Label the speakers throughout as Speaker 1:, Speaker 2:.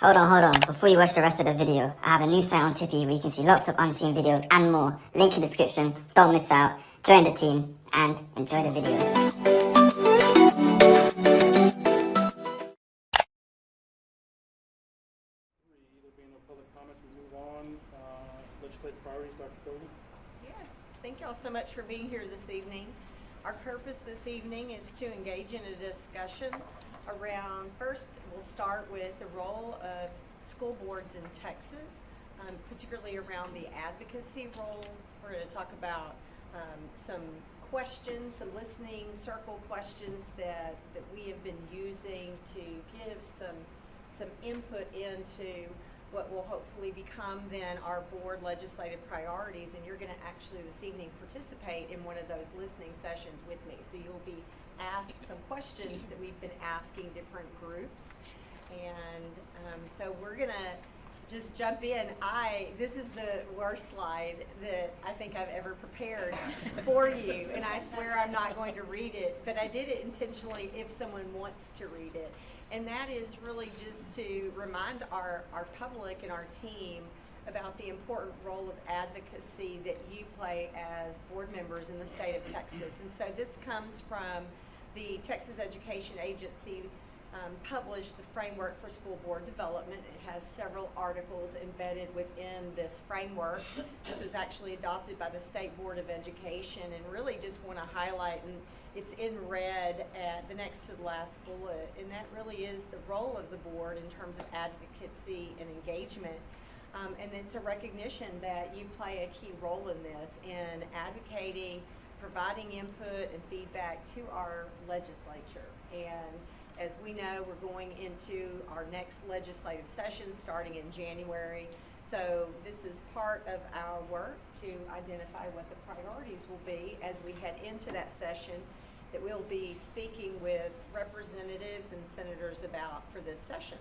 Speaker 1: Hold on. Before you watch the rest of the video, I have a new site on Tippy where you can see lots of unseen videos and more. Link in description. Don't miss out. Join the team and enjoy the video.
Speaker 2: There being no public comments, we move on. Legislative priorities, Dr. Cody.
Speaker 3: Yes, thank you all so much for being here this evening. Our purpose this evening is to engage in a discussion around, first we'll start with the role of school boards in Texas, particularly around the advocacy role. We're going to talk about some questions, some listening circle questions that we have been using to give some input into what will hopefully become then our board legislative priorities, and you're going to actually this evening participate in one of those listening sessions with me. So you'll be asked some questions that we've been asking different groups, and so we're going to just jump in. This is the worst slide that I think I've ever prepared for you, and I swear I'm not going to read it, but I did it intentionally if someone wants to read it. And that is really just to remind our public and our team about the important role of advocacy that you play as board members in the state of Texas. And so this comes from the Texas Education Agency published the Framework for School Board Development. It has several articles embedded within this framework. This was actually adopted by the State Board of Education, and really just want to highlight, and it's in red at the next to the last bullet, and that really is the role of the board in terms of advocacy and engagement. And it's a recognition that you play a key role in this, in advocating, providing input and feedback to our legislature. And as we know, we're going into our next legislative session starting in January. So this is part of our work to identify what the priorities will be as we head into that session that we'll be speaking with representatives and senators about for this session.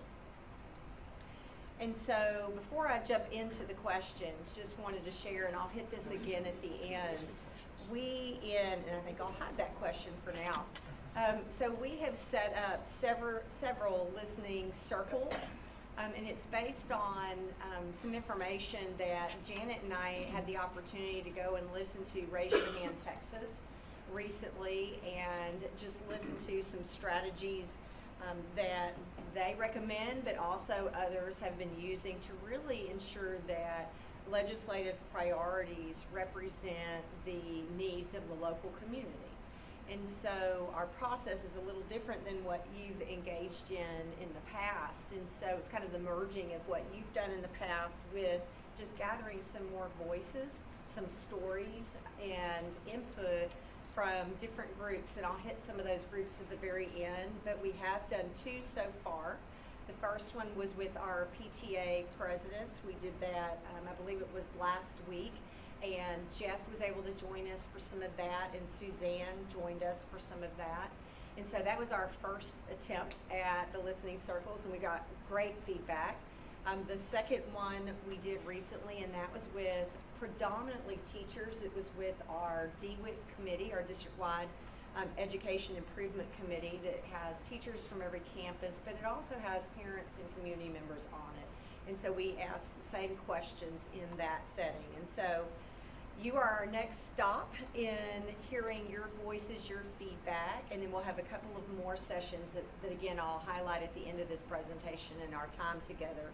Speaker 3: And so before I jump into the questions, just wanted to share, and I'll hit this again at the end, and I think I'll hide that question for now. So we have set up several listening circles, and it's based on some information that Janet and I had the opportunity to go and listen to Raise Your Hand Texas recently, and just listen to some strategies that they recommend, but also others have been using to really ensure that legislative priorities represent the needs of the local community. And so our process is a little different than what you've engaged in the past. And so it's kind of the merging of what you've done in the past with just gathering some more voices, some stories, and input from different groups. And I'll hit some of those groups at the very end, but we have done two so far. The first one was with our PTA presidents. We did that, I believe it was last week. And Jeff was able to join us for some of that, and Suzanne joined us for some of that. And so that was our first attempt at the listening circles, and we got great feedback. The second one we did recently, and that was with predominantly teachers. It was with our DWIC committee, our district-wide education improvement committee, that has teachers from every campus, but it also has parents and community members on it. And so we asked the same questions in that setting. And so you are our next stop in hearing your voices, your feedback, and then we'll have a couple of more sessions that again I'll highlight at the end of this presentation in our time together,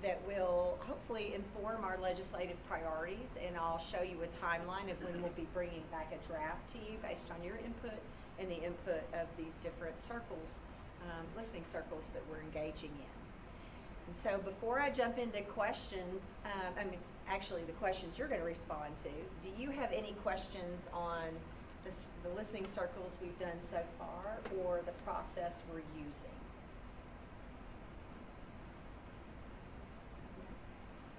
Speaker 3: that will hopefully inform our legislative priorities, and I'll show you a timeline of when we'll be bringing back a draft to you based on your input and the input of these different circles, listening circles that we're engaging in. And so before I jump into questions, actually the questions you're going to respond to, do you have any questions on the listening circles we've done so far, or the process we're using?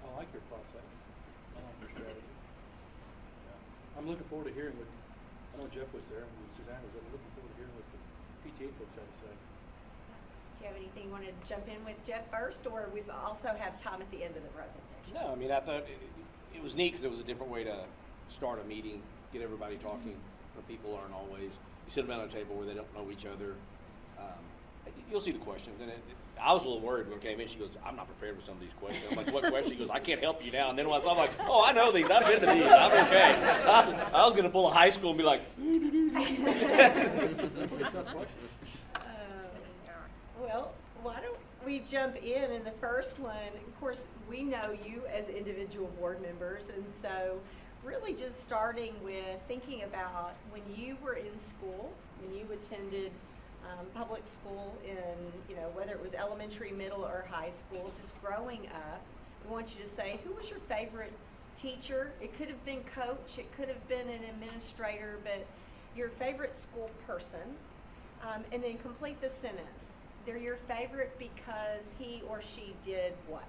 Speaker 2: I like your process. I like your strategy. Yeah. I'm looking forward to hearing what, I know Jeff was there and Suzanne was there. I'm looking forward to hearing what the PTA folks had to say.
Speaker 3: Do you have anything you want to jump in with, Jeff, first, or we also have time at the end of the presentation?
Speaker 4: No, I mean, I thought it was neat because it was a different way to start a meeting, get everybody talking, where people aren't always, you sit them at a table where they don't know each other. You'll see the questions, and I was a little worried when I came in. She goes, "I'm not prepared with some of these questions." I'm like, "What question?" She goes, "I can't help you now." And then when I saw, I'm like, "Oh, I know these. I've been to these. I'm okay." I was going to pull a high school and be like,
Speaker 2: Tough question.
Speaker 3: Well, why don't we jump in the first one? Of course, we know you as individual board members, and so really just starting with thinking about when you were in school, when you attended public school in, whether it was elementary, middle, or high school, just growing up, we want you to say, who was your favorite teacher? It could have been coach, it could have been an administrator, but your favorite school person, and then complete the sentence. They're your favorite because he or she did what?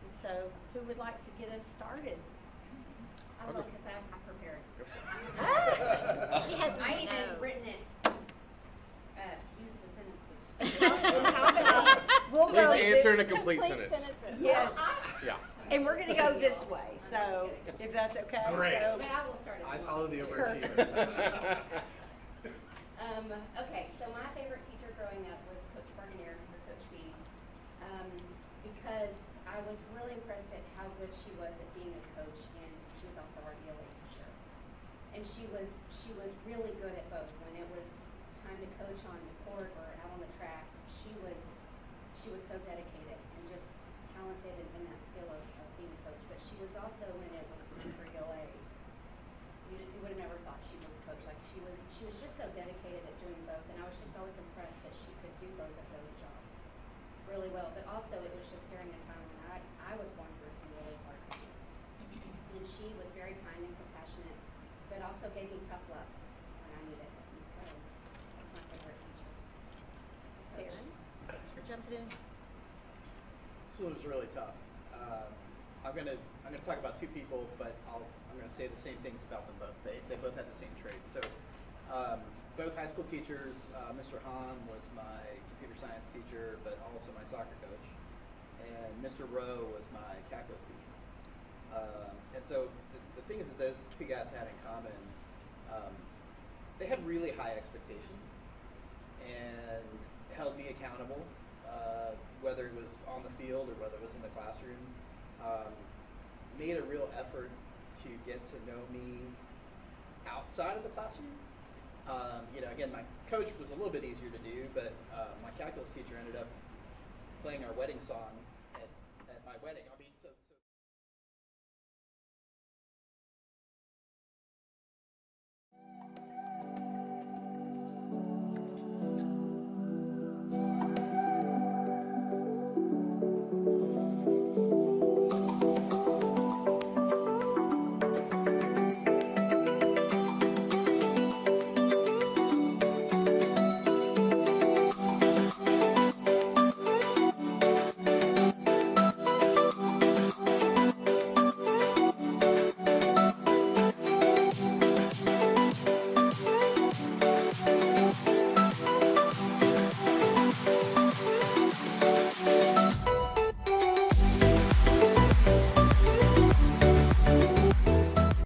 Speaker 3: And so, who would like to get us started?
Speaker 5: I will, because I'm prepared.
Speaker 3: She has
Speaker 5: I
Speaker 3: me
Speaker 5: even written it, use the sentences.
Speaker 3: How about, we'll
Speaker 6: Please
Speaker 3: go
Speaker 6: answer in
Speaker 3: this-
Speaker 6: a complete sentence.
Speaker 3: Yes,
Speaker 6: Yeah.
Speaker 3: and we're gonna go this way, so, if that's okay.
Speaker 6: Great.
Speaker 3: So,
Speaker 5: But I will start at
Speaker 7: I
Speaker 5: the
Speaker 7: follow the
Speaker 5: beginning, too.
Speaker 7: overachiever.
Speaker 5: Okay, so my favorite teacher growing up was Coach Berganier, or Coach B, because I was really impressed at how good she was at being a coach, and she was also our ELA teacher. And she was really good at both. When it was time to coach on the court or out on the track, she was so dedicated and just talented in that skill of being a coach. But she was also, when it was time for ELA, you would have never thought she was a coach. Like she was just so dedicated at doing both, and I was just always impressed that she could do both of those jobs really well. But also, it was just during a time when I was going through some really hard things, and she was very kind and compassionate, but also gave me tough love when I needed it. And so that's my favorite teacher.
Speaker 3: Sarah, thanks for jumping in.
Speaker 7: This was really tough. I'm gonna talk about two people, but I'm gonna say the same things about them both. They both had the same traits. So both high school teachers. Mr. Hahn was my computer science teacher, but also my soccer coach, and Mr. Rowe was my calculus teacher. And so the thing is that those two guys had in common, they had really high expectations and held me accountable, whether it was on the field or whether it was in the classroom. Made a real effort to get to know me outside of the classroom. Again, my coach was a little bit easier to do, but my calculus teacher ended up playing our wedding song at my wedding.